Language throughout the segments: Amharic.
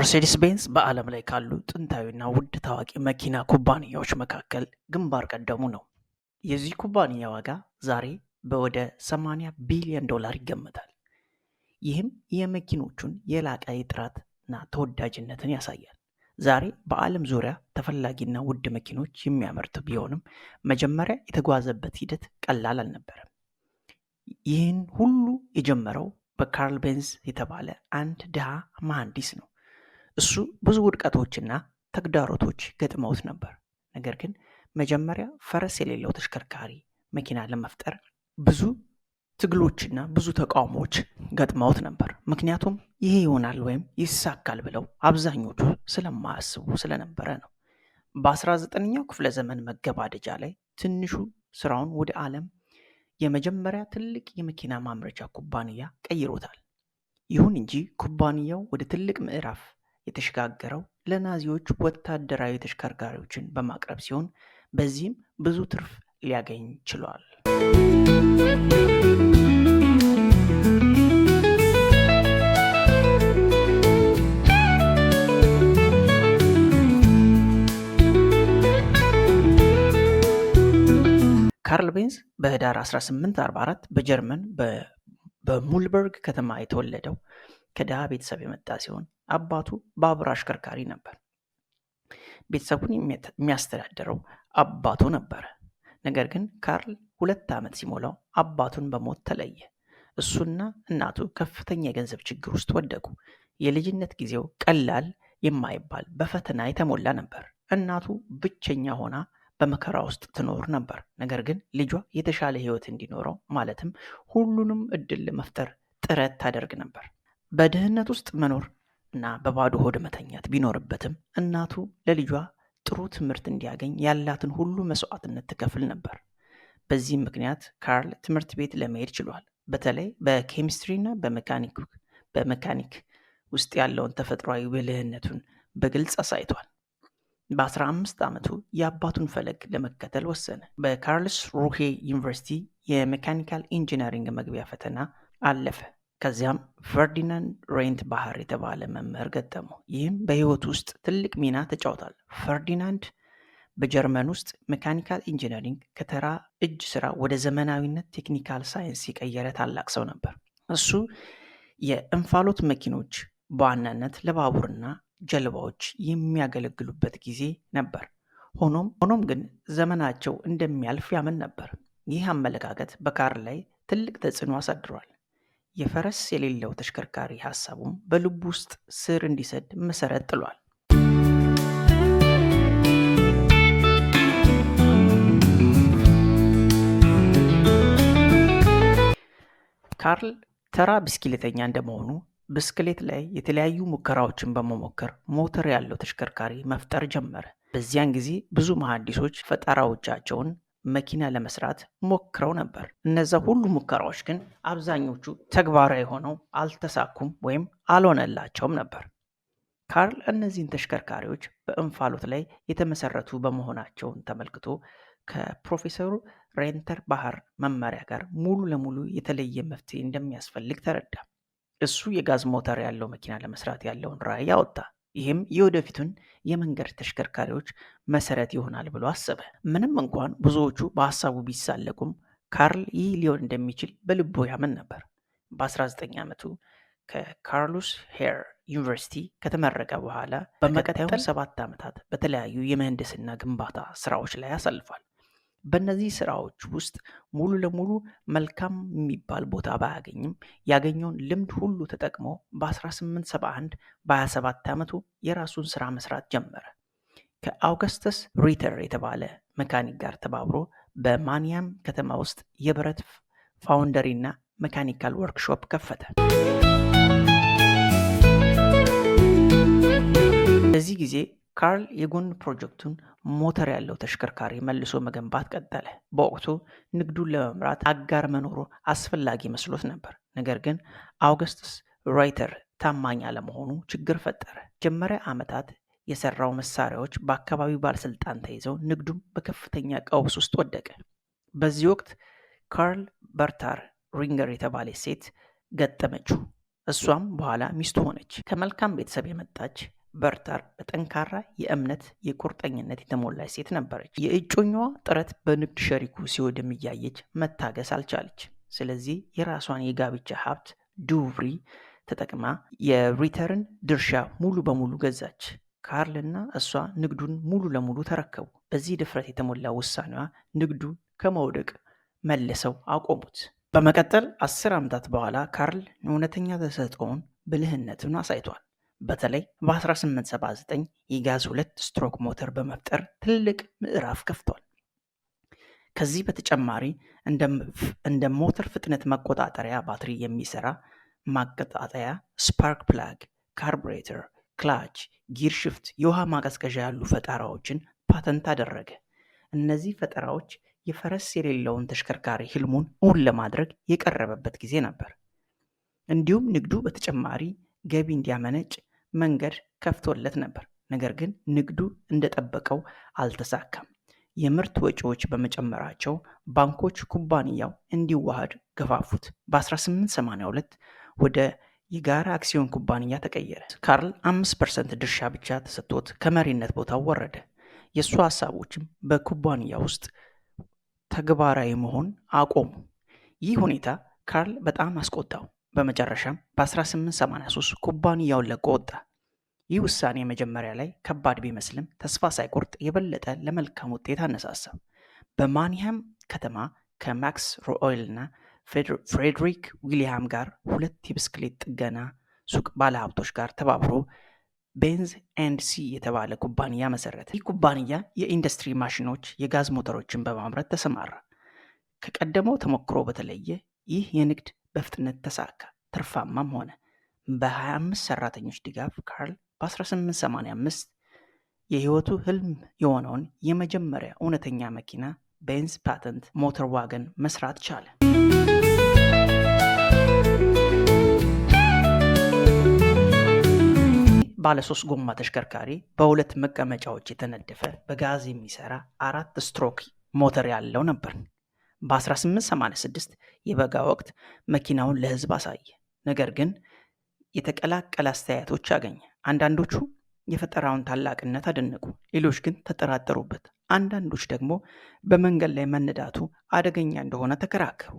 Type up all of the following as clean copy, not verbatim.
መርሴዲስ ቤንዝ በዓለም ላይ ካሉ ጥንታዊና ውድ ታዋቂ መኪና ኩባንያዎች መካከል ግንባር ቀደሙ ነው። የዚህ ኩባንያ ዋጋ ዛሬ በወደ 80 ቢሊዮን ዶላር ይገመታል። ይህም የመኪኖቹን የላቀ ጥራትና ተወዳጅነትን ያሳያል። ዛሬ በዓለም ዙሪያ ተፈላጊና ውድ መኪኖች የሚያመርት ቢሆንም መጀመሪያ የተጓዘበት ሂደት ቀላል አልነበረም። ይህን ሁሉ የጀመረው በካርል ቤንዝ የተባለ አንድ ድሃ መሐንዲስ ነው። እሱ ብዙ ውድቀቶችና ተግዳሮቶች ገጥመውት ነበር። ነገር ግን መጀመሪያ ፈረስ የሌለው ተሽከርካሪ መኪና ለመፍጠር ብዙ ትግሎችና ብዙ ተቃውሞዎች ገጥመውት ነበር። ምክንያቱም ይሄ ይሆናል ወይም ይሳካል ብለው አብዛኞቹ ስለማያስቡ ስለነበረ ነው። በ19ኛው ክፍለ ዘመን መገባደጃ ላይ ትንሹ ስራውን ወደ ዓለም የመጀመሪያ ትልቅ የመኪና ማምረቻ ኩባንያ ቀይሮታል። ይሁን እንጂ ኩባንያው ወደ ትልቅ ምዕራፍ የተሸጋገረው ለናዚዎች ወታደራዊ ተሽከርካሪዎችን በማቅረብ ሲሆን በዚህም ብዙ ትርፍ ሊያገኝ ችሏል። ካርል ቤንዝ በህዳር 1844 በጀርመን በሙልበርግ ከተማ የተወለደው ከድሃ ቤተሰብ የመጣ ሲሆን አባቱ ባቡር አሽከርካሪ ነበር። ቤተሰቡን የሚያስተዳድረው አባቱ ነበረ። ነገር ግን ካርል 2 ዓመት ሲሞላው አባቱን በሞት ተለየ። እሱና እናቱ ከፍተኛ የገንዘብ ችግር ውስጥ ወደቁ። የልጅነት ጊዜው ቀላል የማይባል በፈተና የተሞላ ነበር። እናቱ ብቸኛ ሆና በመከራ ውስጥ ትኖር ነበር። ነገር ግን ልጇ የተሻለ ህይወት እንዲኖረው ማለትም ሁሉንም እድል ለመፍጠር ጥረት ታደርግ ነበር። በድህነት ውስጥ መኖር እና በባዶ ሆድ መተኛት ቢኖርበትም እናቱ ለልጇ ጥሩ ትምህርት እንዲያገኝ ያላትን ሁሉ መስዋዕትነት ትከፍል ነበር። በዚህም ምክንያት ካርል ትምህርት ቤት ለመሄድ ችሏል። በተለይ በኬሚስትሪና በመካኒክ ውስጥ ያለውን ተፈጥሯዊ ብልህነቱን በግልጽ አሳይቷል። በ15 ዓመቱ የአባቱን ፈለግ ለመከተል ወሰነ። በካርልስ ሩሄ ዩኒቨርሲቲ የሜካኒካል ኢንጂነሪንግ መግቢያ ፈተና አለፈ። ከዚያም ፈርዲናንድ ሬንት ባህር የተባለ መምህር ገጠመው። ይህም በህይወት ውስጥ ትልቅ ሚና ተጫውቷል። ፈርዲናንድ በጀርመን ውስጥ ሜካኒካል ኢንጂነሪንግ ከተራ እጅ ስራ ወደ ዘመናዊነት ቴክኒካል ሳይንስ የቀየረ ታላቅ ሰው ነበር። እሱ የእንፋሎት መኪኖች በዋናነት ለባቡርና ጀልባዎች የሚያገለግሉበት ጊዜ ነበር። ሆኖም ግን ዘመናቸው እንደሚያልፍ ያምን ነበር። ይህ አመለካከት በካርል ላይ ትልቅ ተጽዕኖ አሳድሯል። የፈረስ የሌለው ተሽከርካሪ ሐሳቡም በልቡ ውስጥ ስር እንዲሰድ መሰረት ጥሏል። ካርል ተራ ብስክሌተኛ እንደመሆኑ ብስክሌት ላይ የተለያዩ ሙከራዎችን በመሞከር ሞተር ያለው ተሽከርካሪ መፍጠር ጀመረ። በዚያን ጊዜ ብዙ መሐንዲሶች ፈጠራዎቻቸውን መኪና ለመስራት ሞክረው ነበር። እነዛ ሁሉ ሙከራዎች ግን አብዛኞቹ ተግባራዊ ሆነው አልተሳኩም ወይም አልሆነላቸውም ነበር። ካርል እነዚህን ተሽከርካሪዎች በእንፋሎት ላይ የተመሰረቱ በመሆናቸውን ተመልክቶ ከፕሮፌሰሩ ሬንተር ባህር መመሪያ ጋር ሙሉ ለሙሉ የተለየ መፍትሄ እንደሚያስፈልግ ተረዳ። እሱ የጋዝ ሞተር ያለው መኪና ለመስራት ያለውን ራዕይ አወጣ። ይህም የወደፊቱን የመንገድ ተሽከርካሪዎች መሰረት ይሆናል ብሎ አሰበ። ምንም እንኳን ብዙዎቹ በሐሳቡ ቢሳለቁም ካርል ይህ ሊሆን እንደሚችል በልቡ ያምን ነበር። በ19 ዓመቱ ከካርሉስ ሄር ዩኒቨርሲቲ ከተመረቀ በኋላ በመቀጠል 7 ዓመታት በተለያዩ የምህንድስና ግንባታ ስራዎች ላይ አሳልፏል። በእነዚህ ስራዎች ውስጥ ሙሉ ለሙሉ መልካም የሚባል ቦታ ባያገኝም ያገኘውን ልምድ ሁሉ ተጠቅሞ በ1871 በ27 ዓመቱ የራሱን ስራ መስራት ጀመረ። ከአውገስተስ ሪተር የተባለ መካኒክ ጋር ተባብሮ በማንያም ከተማ ውስጥ የብረት ፋውንደሪና ሜካኒካል ወርክሾፕ ከፈተ። በዚህ ጊዜ ካርል የጎን ፕሮጀክቱን ሞተር ያለው ተሽከርካሪ መልሶ መገንባት ቀጠለ። በወቅቱ ንግዱን ለመምራት አጋር መኖሩ አስፈላጊ መስሎት ነበር። ነገር ግን አውገስተስ ራይተር ታማኝ አለመሆኑ ችግር ፈጠረ። መጀመሪያ ዓመታት የሰራው መሳሪያዎች በአካባቢው ባለስልጣን ተይዘው ንግዱም በከፍተኛ ቀውስ ውስጥ ወደቀ። በዚህ ወቅት ካርል በርታር ሪንገር የተባለ ሴት ገጠመችው። እሷም በኋላ ሚስቱ ሆነች። ከመልካም ቤተሰብ የመጣች በርታር በጠንካራ የእምነት የቁርጠኝነት የተሞላች ሴት ነበረች። የእጮኛዋ ጥረት በንግድ ሸሪኩ ሲወድም እያየች መታገስ አልቻለች። ስለዚህ የራሷን የጋብቻ ሀብት ዱቭሪ ተጠቅማ የሪተርን ድርሻ ሙሉ በሙሉ ገዛች። ካርልና እሷ ንግዱን ሙሉ ለሙሉ ተረከቡ። በዚህ ድፍረት የተሞላ ውሳኔዋ ንግዱ ከመውደቅ መልሰው አቆሙት። በመቀጠል 10 ዓመታት በኋላ ካርል እውነተኛ ተሰጥኦውን ብልህነቱን አሳይቷል። በተለይ በ1879 የጋዝ 2 ስትሮክ ሞተር በመፍጠር ትልቅ ምዕራፍ ከፍቷል። ከዚህ በተጨማሪ እንደ ሞተር ፍጥነት መቆጣጠሪያ ባትሪ የሚሰራ ማቀጣጠያ፣ ስፓርክ ፕላግ፣ ካርቡሬተር፣ ክላች፣ ጊር ሽፍት፣ የውሃ ማቀዝቀዣ ያሉ ፈጠራዎችን ፓተንት አደረገ። እነዚህ ፈጠራዎች የፈረስ የሌለውን ተሽከርካሪ ህልሙን እውን ለማድረግ የቀረበበት ጊዜ ነበር። እንዲሁም ንግዱ በተጨማሪ ገቢ እንዲያመነጭ መንገድ ከፍቶለት ነበር። ነገር ግን ንግዱ እንደጠበቀው አልተሳካም። የምርት ወጪዎች በመጨመራቸው ባንኮች ኩባንያው እንዲዋሃድ ገፋፉት። በ1882 ወደ የጋራ አክሲዮን ኩባንያ ተቀየረ። ካርል 5% ድርሻ ብቻ ተሰጥቶት ከመሪነት ቦታው ወረደ። የእሱ ሀሳቦችም በኩባንያ ውስጥ ተግባራዊ መሆን አቆሙ። ይህ ሁኔታ ካርል በጣም አስቆጣው። በመጨረሻም በ1883 ኩባንያውን ለቆ ወጣ። ይህ ውሳኔ መጀመሪያ ላይ ከባድ ቢመስልም ተስፋ ሳይቆርጥ የበለጠ ለመልካም ውጤት አነሳሳ። በማንሃም ከተማ ከማክስ ሮኦይልና ፍሬድሪክ ዊሊያም ጋር 2 የብስክሌት ጥገና ሱቅ ባለሀብቶች ጋር ተባብሮ ቤንዝ ኤንድ ሲ የተባለ ኩባንያ መሰረተ። ይህ ኩባንያ የኢንዱስትሪ ማሽኖች፣ የጋዝ ሞተሮችን በማምረት ተሰማራ። ከቀደመው ተሞክሮ በተለየ ይህ የንግድ በፍጥነት ተሳካ፣ ትርፋማም ሆነ። በ25 ሰራተኞች ድጋፍ ካርል በ1885 የህይወቱ ህልም የሆነውን የመጀመሪያ እውነተኛ መኪና ቤንዝ ፓተንት ሞተር ዋገን መስራት ቻለ። ባለ 3 ጎማ ተሽከርካሪ በ2 መቀመጫዎች የተነደፈ በጋዝ የሚሰራ 4 ስትሮክ ሞተር ያለው ነበር። በ1886 የበጋ ወቅት መኪናውን ለህዝብ አሳየ። ነገር ግን የተቀላቀለ አስተያየቶች አገኘ። አንዳንዶቹ የፈጠራውን ታላቅነት አደነቁ፣ ሌሎች ግን ተጠራጠሩበት። አንዳንዶች ደግሞ በመንገድ ላይ መነዳቱ አደገኛ እንደሆነ ተከራከሩ።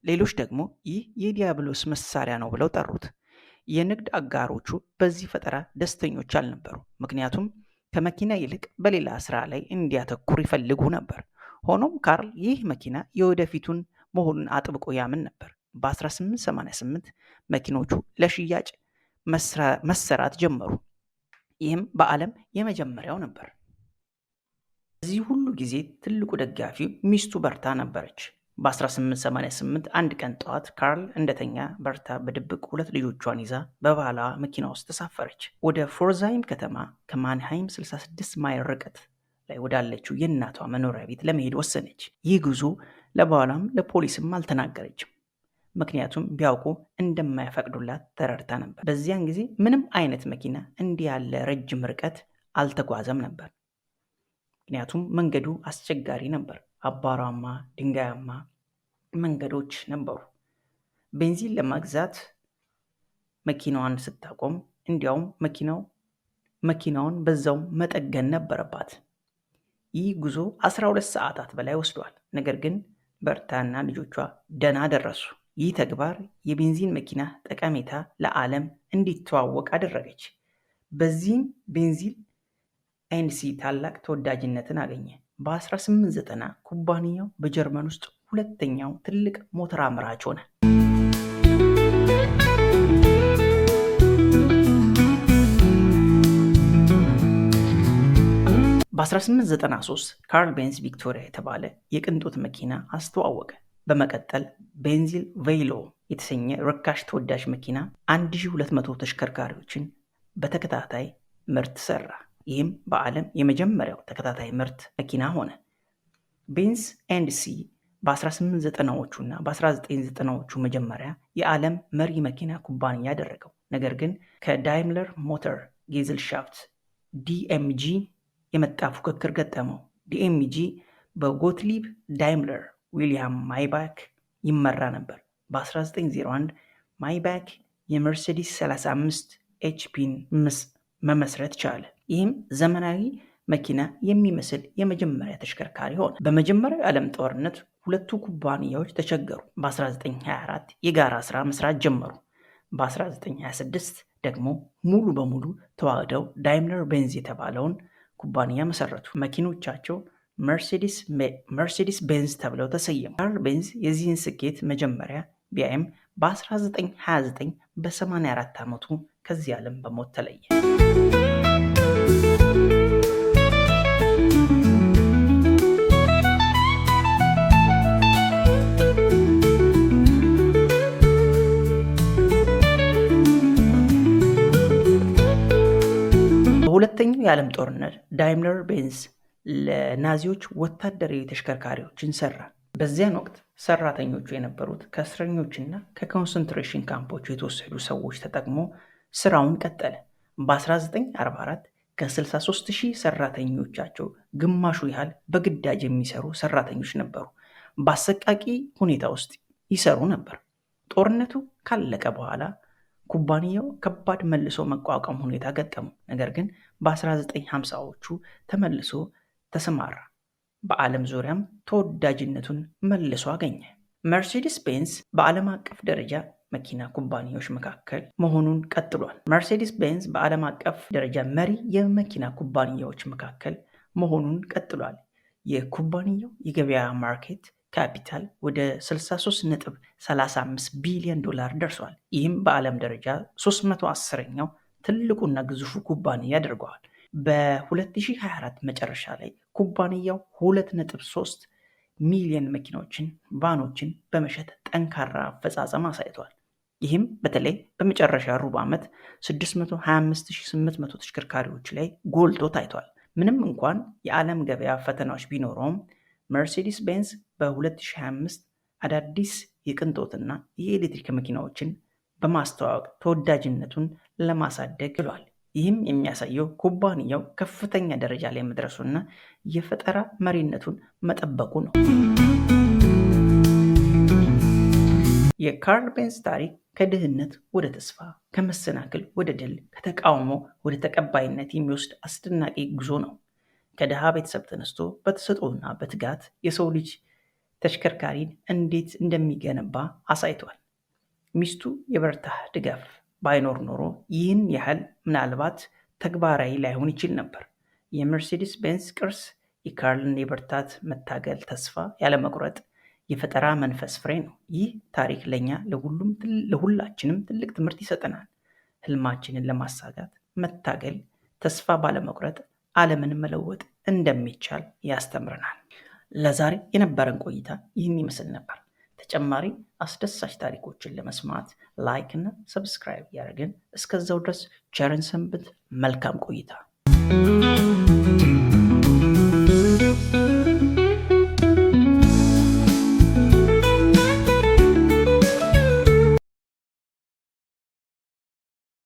ሌሎች ደግሞ ይህ የዲያብሎስ መሳሪያ ነው ብለው ጠሩት። የንግድ አጋሮቹ በዚህ ፈጠራ ደስተኞች አልነበሩ፣ ምክንያቱም ከመኪና ይልቅ በሌላ ስራ ላይ እንዲያተኩር ይፈልጉ ነበር። ሆኖም ካርል ይህ መኪና የወደፊቱን መሆኑን አጥብቆ ያምን ነበር። በ1888 መኪኖቹ ለሽያጭ መሰራት ጀመሩ። ይህም በዓለም የመጀመሪያው ነበር። በዚህ ሁሉ ጊዜ ትልቁ ደጋፊው ሚስቱ በርታ ነበረች። በ1888 አንድ ቀን ጠዋት ካርል እንደተኛ በርታ በድብቅ 2 ልጆቿን ይዛ በባሏ መኪና ውስጥ ተሳፈረች። ወደ ፎርዛይም ከተማ ከማንሃይም 66 ማይል ርቀት ላይ ወዳለችው የእናቷ መኖሪያ ቤት ለመሄድ ወሰነች። ይህ ጉዞ ለባሏም ለፖሊስም አልተናገረችም፣ ምክንያቱም ቢያውቁ እንደማይፈቅዱላት ተረድታ ነበር። በዚያን ጊዜ ምንም አይነት መኪና እንዲህ ያለ ረጅም ርቀት አልተጓዘም ነበር፣ ምክንያቱም መንገዱ አስቸጋሪ ነበር። አቧራማ፣ ድንጋያማ መንገዶች ነበሩ። ቤንዚን ለመግዛት መኪናዋን ስታቆም እንዲያውም መኪናውን በዛው መጠገን ነበረባት። ይህ ጉዞ 12 ሰዓታት በላይ ወስዷል። ነገር ግን በርታና ልጆቿ ደህና ደረሱ። ይህ ተግባር የቤንዚን መኪና ጠቀሜታ ለዓለም እንዲተዋወቅ አደረገች። በዚህም ቤንዚን ኤንሲ ታላቅ ተወዳጅነትን አገኘ። በ1890 ኩባንያው በጀርመን ውስጥ ሁለተኛው ትልቅ ሞተር አምራች ሆነ። በ1893 ካርል ቤንዝ ቪክቶሪያ የተባለ የቅንጦት መኪና አስተዋወቀ። በመቀጠል ቤንዚል ቬይሎ የተሰኘ ርካሽ ተወዳጅ መኪና 1200 ተሽከርካሪዎችን በተከታታይ ምርት ሰራ። ይህም በዓለም የመጀመሪያው ተከታታይ ምርት መኪና ሆነ። ቤንዝ ኤንድ ሲ በ1890ዎቹ እና በ1990ዎቹ መጀመሪያ የዓለም መሪ መኪና ኩባንያ ያደረገው። ነገር ግን ከዳይምለር ሞተር ጌዝልሻፍት ዲኤምጂ የመጣ ፉክክር ገጠመው። ዲኤምጂ በጎትሊብ ዳይምለር ዊሊያም ማይባክ ይመራ ነበር። በ1901 ማይባክ የመርሴዲስ 35 ኤችፒን መመስረት ቻለ። ይህም ዘመናዊ መኪና የሚመስል የመጀመሪያ ተሽከርካሪ ሆነ። በመጀመሪያው የዓለም ጦርነት ሁለቱ ኩባንያዎች ተቸገሩ። በ1924 የጋራ ስራ መስራት ጀመሩ። በ1926 ደግሞ ሙሉ በሙሉ ተዋህደው ዳይምለር ቤንዝ የተባለውን ኩባንያ መሰረቱ። መኪኖቻቸው መርሴዲስ ቤንዝ ተብለው ተሰየሙ። ካርል ቤንዝ የዚህን ስኬት መጀመሪያ ቢያይም በ1929 በ84 ዓመቱ ከዚህ ዓለም በሞት ተለየ። በሁለተኛው የዓለም ጦርነት ዳይምለር ቤንዝ ለናዚዎች ወታደራዊ ተሽከርካሪዎችን ሰራ። በዚያን ወቅት ሰራተኞቹ የነበሩት ከእስረኞችና ከኮንሰንትሬሽን ካምፖች የተወሰዱ ሰዎች ተጠቅሞ ስራውን ቀጠለ። በ1944 ከ63,000 ሰራተኞቻቸው ግማሹ ያህል በግዳጅ የሚሰሩ ሰራተኞች ነበሩ። በአሰቃቂ ሁኔታ ውስጥ ይሰሩ ነበር። ጦርነቱ ካለቀ በኋላ ኩባንያው ከባድ መልሶ መቋቋም ሁኔታ ገጠመው። ነገር ግን በ1950ዎቹ ተመልሶ ተሰማራ። በዓለም ዙሪያም ተወዳጅነቱን መልሶ አገኘ። መርሴዲስ ቤንዝ በዓለም አቀፍ ደረጃ መኪና ኩባንያዎች መካከል መሆኑን ቀጥሏል። መርሴዲስ ቤንዝ በዓለም አቀፍ ደረጃ መሪ የመኪና ኩባንያዎች መካከል መሆኑን ቀጥሏል። የኩባንያው የገበያ ማርኬት ካፒታል ወደ 63.35 ቢሊዮን ዶላር ደርሷል። ይህም በዓለም ደረጃ 310ኛው ትልቁና ግዙፉ ኩባንያ ያደርገዋል። በ2024 መጨረሻ ላይ ኩባንያው 2.3 ሚሊዮን መኪናዎችን፣ ቫኖችን በመሸጥ ጠንካራ አፈጻጸም አሳይቷል። ይህም በተለይ በመጨረሻ ሩብ ዓመት 625,800 ተሽከርካሪዎች ላይ ጎልቶ ታይቷል። ምንም እንኳን የዓለም ገበያ ፈተናዎች ቢኖረውም መርሴዲስ ቤንዝ በ2025 አዳዲስ የቅንጦትና የኤሌክትሪክ መኪናዎችን በማስተዋወቅ ተወዳጅነቱን ለማሳደግ ችሏል። ይህም የሚያሳየው ኩባንያው ከፍተኛ ደረጃ ላይ መድረሱና የፈጠራ መሪነቱን መጠበቁ ነው። የካርል ቤንዝ ታሪክ ከድህነት ወደ ተስፋ፣ ከመሰናክል ወደ ድል፣ ከተቃውሞ ወደ ተቀባይነት የሚወስድ አስደናቂ ጉዞ ነው። ከድሃ ቤተሰብ ተነስቶ በተሰጥኦና በትጋት የሰው ልጅ ተሽከርካሪን እንዴት እንደሚገነባ አሳይቷል። ሚስቱ የበርታህ ድጋፍ ባይኖር ኖሮ ይህን ያህል ምናልባት ተግባራዊ ላይሆን ይችል ነበር። የመርሴዲስ ቤንዝ ቅርስ የካርልን የበርታት፣ መታገል፣ ተስፋ ያለመቁረጥ የፈጠራ መንፈስ ፍሬ ነው። ይህ ታሪክ ለኛ ለሁላችንም ትልቅ ትምህርት ይሰጠናል። ህልማችንን ለማሳካት መታገል፣ ተስፋ ባለመቁረጥ ዓለምን መለወጥ እንደሚቻል ያስተምረናል። ለዛሬ የነበረን ቆይታ ይህን ይመስል ነበር። ተጨማሪ አስደሳች ታሪኮችን ለመስማት ላይክ እና ሰብስክራይብ ያደርግን። እስከዛው ድረስ ቸርን ሰንብት። መልካም ቆይታ